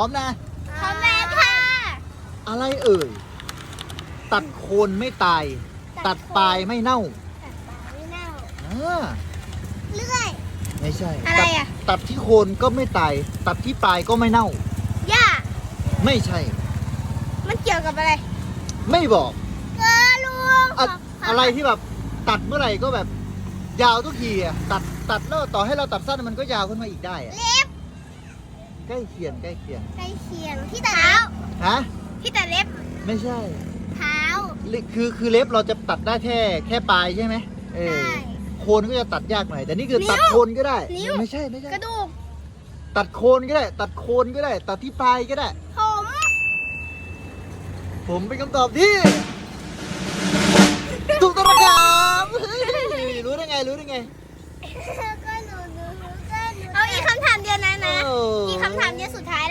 ร้อมนะ พร้อมแล้วค่ะ อะไรเอ่ย ตัดโคนไม่ตาย ตัดปลายไม่เน่า ตัดปลายไม่เน่า อ่า เลื่อย ไม่ใช่ อะไรอะ ตัดที่โคนก็ไม่ตาย ตัดที่ปลายก็ไม่เน่า หญ้า ไม่ใช่ มันเกี่ยวกับอะไร ไม่บอก ลุง อะอะไรที่แบบตัดเมื่อไหร่ก็แบบยาวทุกทีอะตัดแล้วต่อให้เราตัดสั้นมันก็ยาวขึ้นมาอีกได้อะ เล็บ ใกล้เคียงใกล้เคียง ใกล้เคียงที่ตัดเท้า ฮะ ที่ตัดเล็บ ไม่ใช่ เท้า คือเล็บเราจะตัดได้แค่ปลายใช่ไหมเออ ใช่ โคนก็จะตัดยากหน่อยแต่นี่คือ นิ้ว ตัดโคนก็ได้ นิ้ว ไม่ใช่ กระดูก ตัดโคนก็ได้ ตัดโคนก็ได้ ตัดที่ปลายก็ได้ ผม ผมเป็นคำตอบที่ถูกต้องนะครับเฮ้ยรู้ได้ไง ก็หนูก็หนูเอาอีกคำถามเดียวนะ โอ้ อีกคำถามเดียวสุดท้าย